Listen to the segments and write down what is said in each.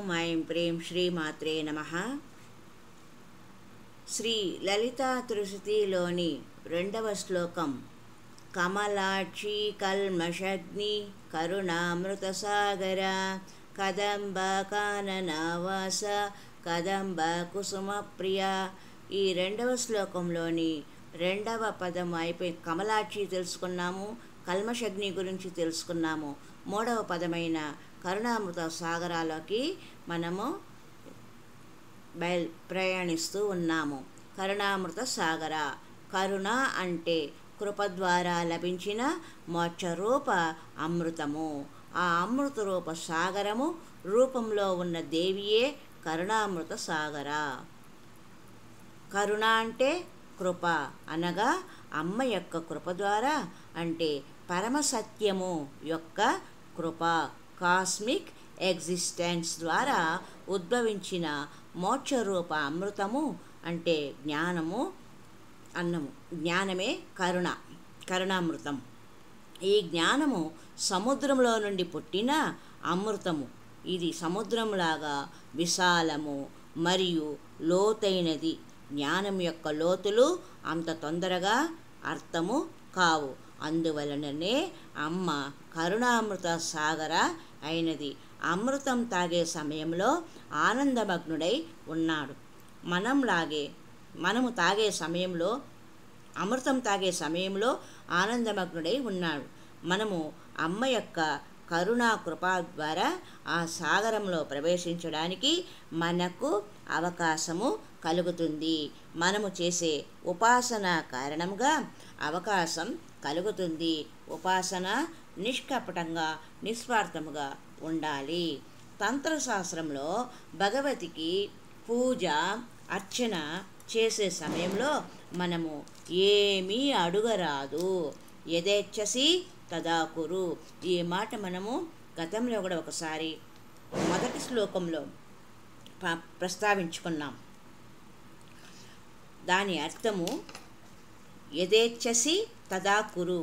ఓం ఐం ప్రేం శ్రీమాత్రే నమః. శ్రీ లలితా త్రిశతిలోని 2వ శ్లోకం. కమలాక్షి కల్మషగ్ని కరుణామృత సాగర కదంబ కాననవాస కదంబ కుసుమ ప్రియ. ఈ 2వ శ్లోకంలోని 2వ పదం అయిపోయి కమలాక్షి తెలుసుకున్నాము, కల్మషగ్ని గురించి తెలుసుకున్నాము. 3వ పదమైన కరుణామృత సాగరాలోకి మనము ప్రయాణిస్తూ ఉన్నాము. కరుణామృత సాగర, కరుణ అంటే కృప ద్వారా లభించిన మోక్షరూప అమృతము. ఆ అమృత రూప సాగరము రూపంలో ఉన్న దేవియే కరుణామృత సాగర. కరుణ అంటే కృప, అనగా అమ్మ యొక్క కృప ద్వారా, అంటే పరమసత్యము యొక్క కృప, కాస్మిక్ ఎగ్జిస్టెన్స్ ద్వారా ఉద్భవించిన మోక్షరూప అమృతము అంటే జ్ఞానము, అన్నము. జ్ఞానమే కరుణామృతం. ఈ జ్ఞానము సముద్రంలో నుండి పుట్టిన అమృతము. ఇది సముద్రంలాగా విశాలము మరియు లోతైనది. జ్ఞానం యొక్క లోతులు అంత తొందరగా అర్థము కావు. అందువలననే అమ్మ కరుణామృత సాగర అయినది. అమృతం తాగే సమయంలో ఆనందమగ్నుడై ఉన్నాడు. మనము తాగే సమయంలో, అమృతం తాగే సమయంలో ఆనందమగ్నుడై ఉన్నాడు. మనము అమ్మ యొక్క కరుణా కృప ద్వారా ఆ సాగరంలో ప్రవేశించడానికి మనకు అవకాశము కలుగుతుంది. మనము చేసే ఉపాసన కారణంగా అవకాశం కలుగుతుంది. ఉపాసన నిష్కపటంగా, నిస్వార్థముగా ఉండాలి. తంత్రశాస్త్రంలో భగవతికి పూజ, అర్చన చేసే సమయంలో మనము ఏమీ అడుగరాదు. యథేచ్ఛసి తదా కురు. ఈ మాట మనము గతంలో కూడా ఒకసారి మొదటి శ్లోకంలో ప్రస్తావించుకున్నాం. దాని అర్థము యథేచ్ఛసి తదా కురు.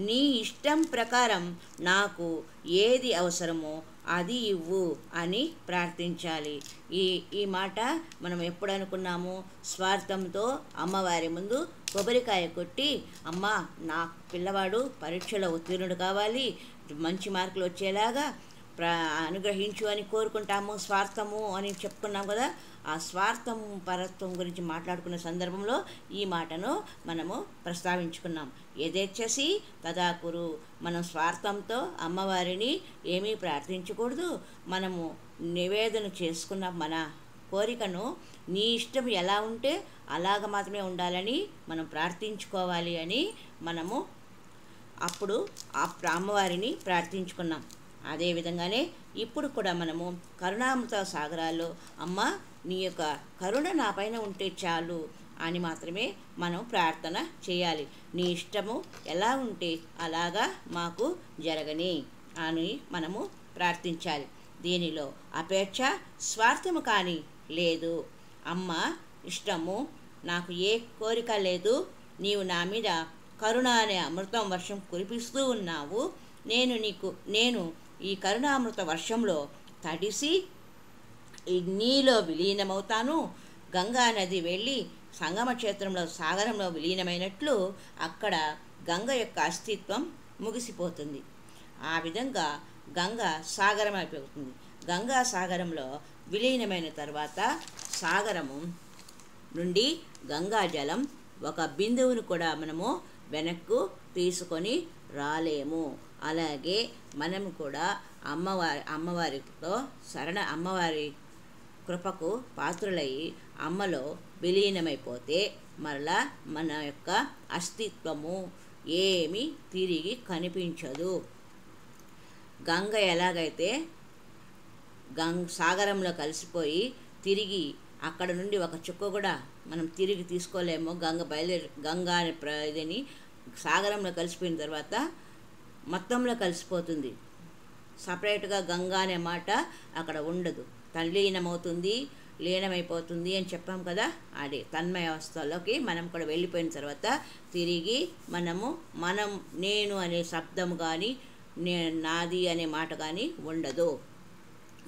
నీ ఇష్టం ప్రకారం నాకు ఏది అవసరమో అది ఇవ్వు అని ప్రార్థించాలి. ఈ మాట మనం ఎప్పుడు అనుకున్నాము? స్వార్థంతో అమ్మవారి ముందు కొబ్బరికాయ కొట్టి, అమ్మ నా పిల్లవాడు పరీక్షలో ఉత్తీర్ణుడు కావాలి, మంచి మార్కులు వచ్చేలాగా అనుగ్రహించు అని కోరుకుంటాము. స్వార్థము అని చెప్పుకున్నాం కదా. ఆ స్వార్థం పరత్వం గురించి మాట్లాడుకునే సందర్భంలో ఈ మాటను మనము ప్రస్తావించుకున్నాం. యథేచ్ఛసి తదా కురు. మనం స్వార్థంతో అమ్మవారిని ఏమీ ప్రార్థించకూడదు. మనము నివేదన చేసుకున్న మన కోరికను నీ ఇష్టం ఎలా ఉంటే అలాగ మాత్రమే ఉండాలని మనం ప్రార్థించుకోవాలి అని మనము అప్పుడు ఆ అమ్మవారిని ప్రార్థించుకున్నాం. అదేవిధంగానే ఇప్పుడు కూడా మనము కరుణామృత సాగరాల్లో అమ్మ నీ యొక్క కరుణ నా పైన ఉంటే చాలు అని మాత్రమే మనం ప్రార్థన చేయాలి. నీ ఇష్టము ఎలా ఉంటే అలాగా మాకు జరగని అని మనము ప్రార్థించాలి. దీనిలో అపేక్ష, స్వార్థము కానీ లేదు. అమ్మ ఇష్టము, నాకు ఏ కోరిక లేదు, నీవు నా మీద కరుణ అనే అమృతం వర్షం కురిపిస్తూ ఉన్నావు. నేను ఈ కరుణామృత వర్షంలో తడిసి నీలో విలీనమవుతాను. గంగా నది వెళ్ళి సంగమ క్షేత్రంలో సాగరంలో విలీనమైనట్లు అక్కడ గంగ యొక్క అస్తిత్వం ముగిసిపోతుంది. ఆ విధంగా గంగ సాగరం అయిపోతుంది. గంగా సాగరంలో విలీనమైన తర్వాత సాగరము నుండి గంగా జలం ఒక బిందువును కూడా మనము వెనక్కు తీసుకొని రాలేము. అలాగే మనం కూడా అమ్మవారితో అమ్మవారి కృపకు పాత్రులయ్యి అమ్మలో విలీనమైపోతే మరలా మన యొక్క అస్తిత్వము ఏమీ తిరిగి కనిపించదు. గంగ ఎలాగైతే సాగరంలో కలిసిపోయి తిరిగి అక్కడ నుండి ఒక చుక్క కూడా మనం తిరిగి తీసుకోలేము. గంగా ఇదని సాగరంలో కలిసిపోయిన తర్వాత మొత్తంలో కలిసిపోతుంది. సపరేట్గా గంగా అనే మాట అక్కడ ఉండదు. తల్లీనమవుతుంది, లీనమైపోతుంది అని చెప్పాం కదా. అదే తన్మయ అవస్థలోకి మనం కూడా వెళ్ళిపోయిన తర్వాత తిరిగి మనం నేను అనే శబ్దం కానీ నాది అనే మాట కానీ ఉండదు.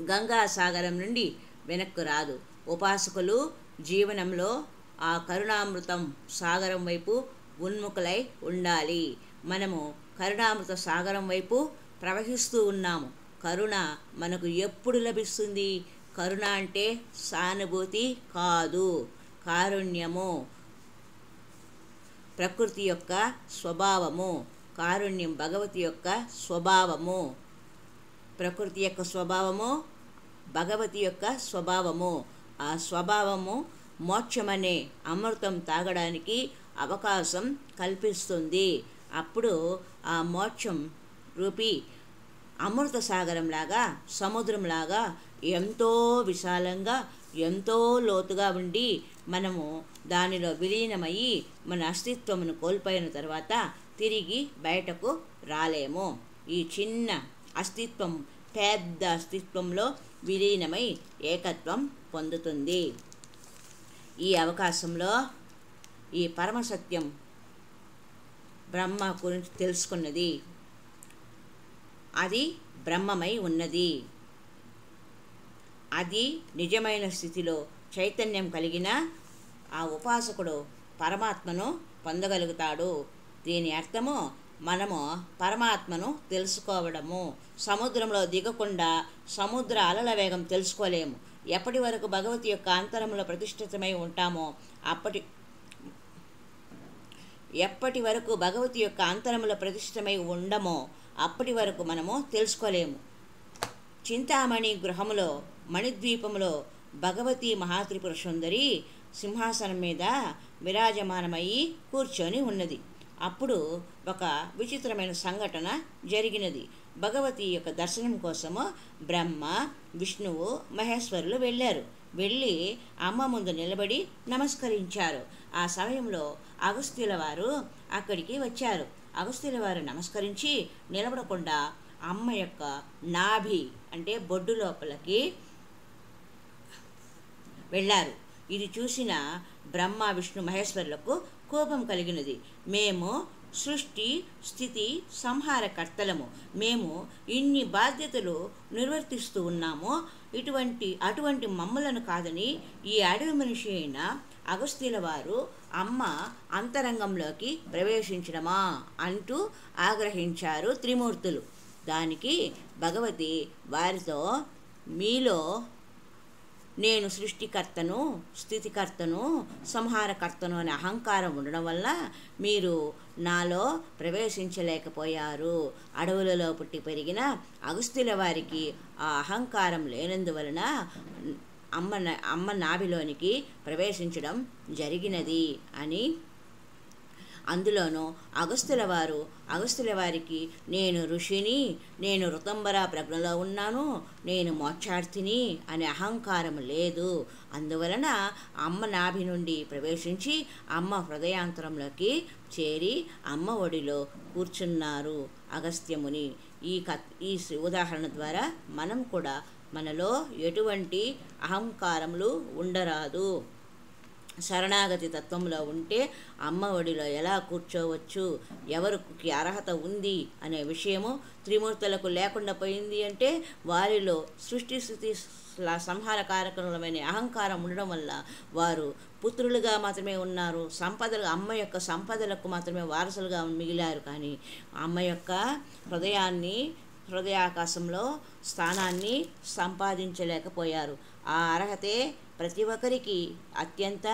గంగా సాగరం నుండి వెనక్కు రాదు. ఉపాసకులు జీవనంలో ఆ కరుణామృతం సాగరం వైపు ఉన్ముఖులై ఉండాలి. మనము కరుణామృత సాగరం వైపు ప్రవహిస్తూ ఉన్నాము. కరుణ మనకు ఎప్పుడు లభిస్తుంది? కరుణ అంటే సానుభూతి కాదు, కారుణ్యము, ప్రకృతి యొక్క స్వభావము. కారుణ్యం భగవతి యొక్క స్వభావము. ప్రకృతి యొక్క స్వభావము, భగవతి యొక్క స్వభావము. ఆ స్వభావము మోక్షమనే అమృతం తాగడానికి అవకాశం కల్పిస్తుంది. అప్పుడు ఆ మోక్షం రూపీ అమృత సాగరంలాగా, సముద్రంలాగా ఎంతో విశాలంగా, ఎంతో లోతుగా ఉండి మనము దానిలో విలీనమయ్యి మన అస్తిత్వమును కోల్పోయిన తర్వాత తిరిగి బయటకు రాలేము. ఈ చిన్న అస్తిత్వం పెద్ద అస్తిత్వంలో విలీనమై ఏకత్వం పొందుతుంది. ఈ అవకాశంలో ఈ పరమసత్యం బ్రహ్మ గురించి తెలుసుకున్నది. అది బ్రహ్మమై ఉన్నది. అది నిజమైన స్థితిలో చైతన్యం కలిగిన ఆ ఉపాసకుడు పరమాత్మను పొందగలుగుతాడు. దీని అర్థము మనము పరమాత్మను తెలుసుకోవడము. సముద్రంలో దిగకుండా సముద్ర అలల వేగం తెలుసుకోలేము. ఎప్పటి వరకు భగవతి యొక్క అంతరంలో ప్రతిష్ఠితమై ఉంటామో ఎప్పటి వరకు భగవతి యొక్క అంతరంలో ప్రతిష్ఠితమై ఉండమో అప్పటి వరకు మనము తెలుసుకోలేము. చింతామణి గృహములో, మణిద్వీపములో భగవతి మహాత్రిపుర సుందరి సింహాసనం మీద విరాజమానమయ్యి కూర్చొని ఉన్నది. అప్పుడు ఒక విచిత్రమైన సంఘటన జరిగినది. భగవతి యొక్క దర్శనం కోసము బ్రహ్మ, విష్ణువు, మహేశ్వరులు వెళ్ళారు. వెళ్ళి అమ్మ ముందు నిలబడి నమస్కరించారు. ఆ సమయంలో అగస్త్యుల వారు అక్కడికి వచ్చారు. అగస్త్యుల వారు నమస్కరించి నిలబడకుండా అమ్మ యొక్క నాభి అంటే బొడ్డు లోపలికి వెళ్ళారు. ఇది చూసిన బ్రహ్మ, విష్ణు, మహేశ్వరులకు కోపం కలిగినది. మేము సృష్టి, స్థితి, సంహారకర్తలము. మేము ఇన్ని బాధ్యతలు నిర్వర్తిస్తూ ఉన్నాము. అటువంటి మమ్మలను కాదని ఈ అడవి మనిషి అయిన అగస్త్యుల వారు అమ్మ అంతరంగంలోకి ప్రవేశించడమా అంటూ ఆగ్రహించారు త్రిమూర్తులు. దానికి భగవతి వారితో, మీలో నేను సృష్టికర్తను, స్థితికర్తను, సంహారకర్తను అనే అహంకారం ఉండడం వల్ల మీరు నాలో ప్రవేశించలేకపోయారు. అడవులలో పుట్టి పెరిగిన అగస్త్యుల వారికి ఆ అహంకారం లేనందువలన అమ్మ నాభిలోనికి ప్రవేశించడం జరిగినది అని. అందులోనూ అగస్త్యుల వారికి నేను ఋషిని, నేను ఋతంబర ప్రజ్ఞలో ఉన్నాను, నేను మోక్షార్థిని అనే అహంకారం లేదు. అందువలన అమ్మ నాభి నుండి ప్రవేశించి అమ్మ హృదయాంతరంలోకి చేరి అమ్మ ఒడిలో కూర్చున్నారు అగస్త్యముని. ఈ ఉదాహరణ ద్వారా మనం కూడా మనలో ఎటువంటి అహంకారములు ఉండరాదు. శరణాగతి తత్వంలో ఉంటే అమ్మ ఒడిలో ఎలా కూర్చోవచ్చు, ఎవరికి అర్హత ఉంది అనే విషయము త్రిమూర్తులకు లేకుండా పోయింది. అంటే వారిలో సృష్టి, స్థితి, సంహార కారకములమైన అహంకారం ఉండడం వల్ల వారు పుత్రులుగా మాత్రమే ఉన్నారు. అమ్మ యొక్క సంపదలకు మాత్రమే వారసులుగా మిగిలారు. కానీ అమ్మ యొక్క హృదయాకాశంలో స్థానాన్ని సంపాదించలేకపోయారు. ఆ అర్హతే ప్రతి ఒక్కరికి అత్యంత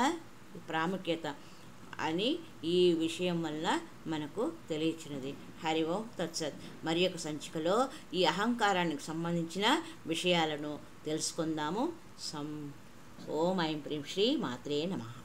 ప్రాముఖ్యత అని ఈ విషయం వల్ల మనకు తెలియచినది. హరి ఓం తత్సత్. మరి యొక్క సంచికలో ఈ అహంకారానికి సంబంధించిన విషయాలను తెలుసుకుందాము. ఓం ఐం ప్రీం శ్రీ మాత్రే నమః.